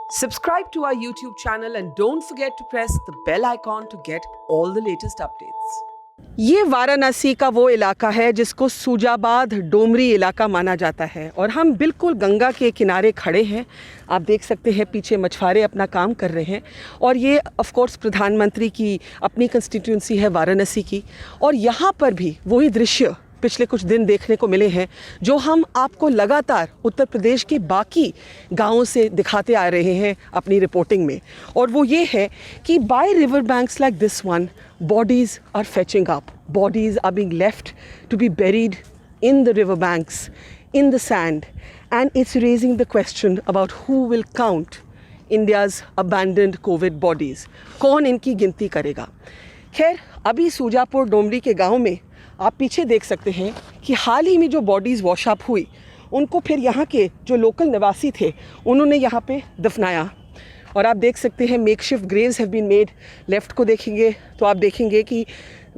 Subscribe to our YouTube channel and don't forget to press the bell icon to get all the latest updates. ये वाराणसी का वो इलाका है जिसको सूजाबाद डोमरी इलाका माना जाता है और हम बिल्कुल गंगा के किनारे खड़े हैं। आप देख सकते हैं पीछे मछुआरे अपना काम कर रहे हैं और ये ऑफ कोर्स प्रधानमंत्री की अपनी कंस्टिट्यूंसी है वाराणसी की। और यहाँ पर भी वही दृश्य पिछले कुछ दिन देखने को मिले हैं जो हम आपको लगातार उत्तर प्रदेश के बाकी गांवों से दिखाते आ रहे हैं अपनी रिपोर्टिंग में। और वो ये है कि bye river banks like this one bodies are fetching up, bodies are being left to be buried in the river banks, in the sand, and it's raising the question about who will count India's abandoned COVID bodies. कौन इनकी गिनती करेगा? खैर अभी सूजापुर डोमरी के गांव में आप पीछे देख सकते हैं कि हाल ही में जो बॉडीज़ वॉश अप हुई उनको फिर यहाँ के जो लोकल निवासी थे उन्होंने यहाँ पे दफनाया। और आप देख सकते हैं makeshift graves have been made. Left को देखेंगे तो आप देखेंगे कि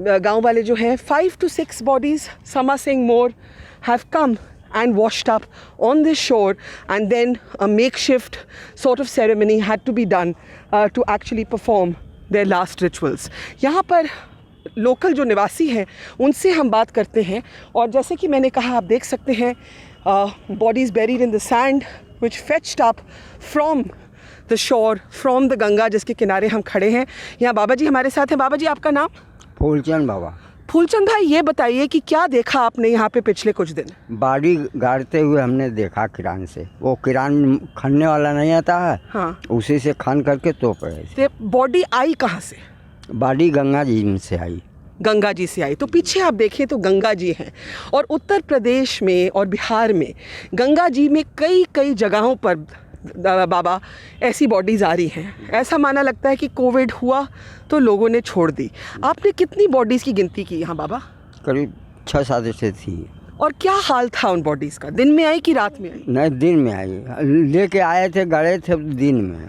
गांव वाले जो हैं 5 to 6 bodies, some are saying more, have come and washed up on this shore, and then a makeshift sort of ceremony had to be done to actually perform their last rituals. यहाँ पर local जो निवासी हैं उनसे हम बात करते हैं और जैसे कि मैंने कहा आप देख सकते हैं bodies buried in the sand which fetched up from the shore, from the Ganga जिसके किनारे हम खड़े हैं। यहाँ बाबा जी हमारे साथ हैं। बाबा जी आपका नाम? फूलचंद बाबा। फूलचंद भाई ये बताइए कि क्या देखा आपने यहाँ पे पिछले कुछ दिन? बाड़ी गाड़ते हुए हमने देखा किरान से। वो किरान खनने वाला नहीं आता है, हाँ, उसी से खन करके तोप रहे थे। बॉडी आई कहाँ से? बाड़ी गंगा जी से आई। गंगा जी से आई। तो पीछे आप देखिए तो गंगा जी हैं और उत्तर प्रदेश में और बिहार में गंगा जी में कई कई जगहों पर बाबा ऐसी बॉडीज़ आ रही हैं। ऐसा माना लगता है कि कोविड हुआ तो लोगों ने छोड़ दी। आपने कितनी बॉडीज़ की गिनती की यहाँ बाबा? करीब 6-7 से थी। और क्या हाल था उन बॉडीज़ का? दिन में आई कि रात में आई? नहीं, दिन में आई। लेके आए थे, गड़े थे दिन में।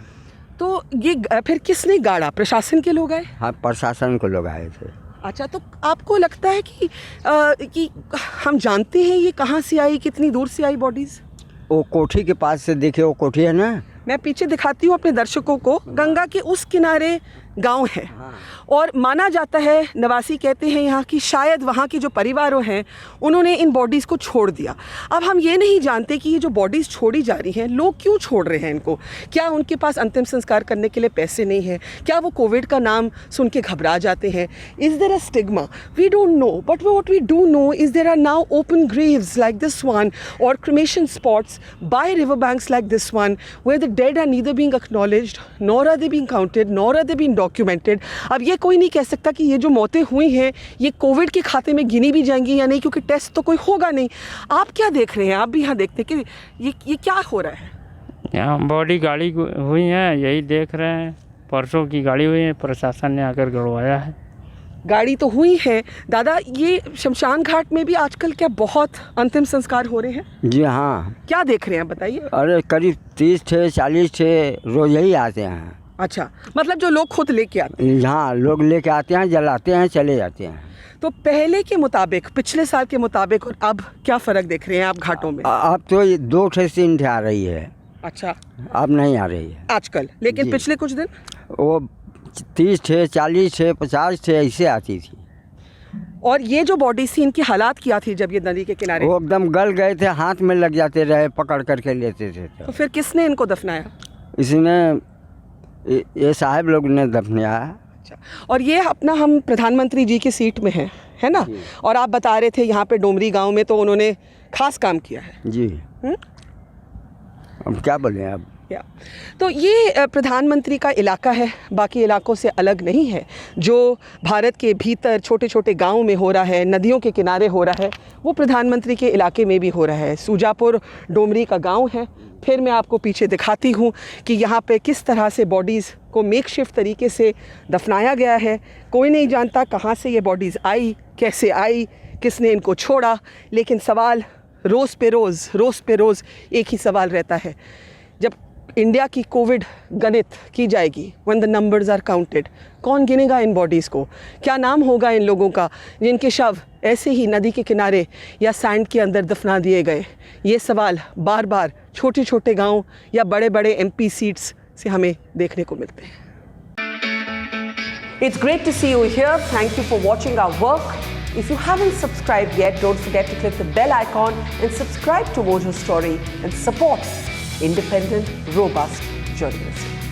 तो ये फिर किसने गाड़ा? प्रशासन के लोग आए? हाँ, प्रशासन के लोग आए थे। अच्छा, तो आपको लगता है कि हम जानते हैं ये कहाँ से आई, कितनी दूर से आई बॉडीज़? वो कोठी के पास से देखिए, वो कोठी है ना, मैं पीछे दिखाती हूँ अपने दर्शकों को। गंगा के उस किनारे गांव है और माना जाता है, निवासी कहते हैं यहाँ की शायद वहाँ के जो परिवारों हैं उन्होंने इन बॉडीज़ को छोड़ दिया। अब हम ये नहीं जानते कि ये जो बॉडीज़ छोड़ी जा रही हैं लोग क्यों छोड़ रहे हैं इनको। क्या उनके पास अंतिम संस्कार करने के लिए पैसे नहीं हैं? क्या वो कोविड का नाम सुन के घबरा जाते हैं? Is there a stigma? We don't know, but what we do know is there are now open graves like this one और cremation spots by river banks like this one where the dead are neither being acknowledged nor are they being counted nor are they being documented. अब ये कोई नहीं कह सकता कि ये जो मौतें हुई हैं ये कोविड के खाते में गिनी भी जाएंगी या नहीं, क्योंकि टेस्ट तो कोई होगा नहीं। आप क्या देख रहे हैं? आप भी यहाँ देखते हैं कि ये क्या हो रहा है? यहाँ बॉडी गाड़ी हुई है, यही देख रहे हैं। परसों की गाड़ी हुई है, प्रशासन ने आकर गड़वाया है। गाड़ी तो हुई है दादा। ये शमशान घाट में भी आजकल क्या बहुत अंतिम संस्कार हो रहे हैं? जी हाँ। क्या देख रहे हैं बताइए? अरे करीब 30 थे, 40 थे, रोज यही आते हैं। अच्छा, मतलब जो लोग खुद लेके आते हैं? यहाँ लोग लेके आते हैं, जलाते हैं, चले जाते हैं। तो पहले के मुताबिक, पिछले साल के मुताबिक और अब क्या फ़र्क देख रहे हैं आप घाटों में? अब तो 2 से 3 थे आ रही है। अच्छा, अब नहीं आ रही है आजकल। लेकिन पिछले कुछ दिन वो 30 थे, 40 थे, 50 थे, ऐसे आती थी। और ये जो बॉडी थी इनकी हालात क्या थी जब ये नदी के किनारे? वो एकदम गल गए थे, हाथ में लग जाते रहे, पकड़ करके लेते थे। तो फिर किसने इनको दफनाया? इसने ये साहब लोग ने दफनाया। अच्छा, और ये अपना हम प्रधानमंत्री जी की सीट में हैं, है ना? और आप बता रहे थे यहाँ पे डोमरी गांव में तो उन्होंने खास काम किया है जी। अब क्या बोलें अब? तो ये प्रधानमंत्री का इलाका है, बाकी इलाकों से अलग नहीं है। जो भारत के भीतर छोटे छोटे गाँव में हो रहा है, नदियों के किनारे हो रहा है, वो प्रधानमंत्री के इलाके में भी हो रहा है। सूजापुर डोमरी का गांव है। फिर मैं आपको पीछे दिखाती हूँ कि यहाँ पे किस तरह से बॉडीज़ को मेकशिफ्ट तरीके से दफनाया गया है। कोई नहीं जानता कहाँ से ये बॉडीज़ आई, कैसे आई, किसने इनको छोड़ा। लेकिन सवाल रोज़ पे रोज़ एक ही सवाल रहता है, जब इंडिया की कोविड गणित की जाएगी, when the numbers are counted, कौन गिनेगा इन बॉडीज़ को? क्या नाम होगा इन लोगों का जिनके शव ऐसे ही नदी के किनारे या सैंड के अंदर दफना दिए गए? ये सवाल बार बार छोटे छोटे गांव या बड़े बड़े एमपी सीट्स से हमें देखने को मिलते हैं। It's great to see you here. Thank you for watching our work. If you haven't subscribed yet, don't forget to click the bell icon and subscribe to Mojo Story and support independent, robust journalism.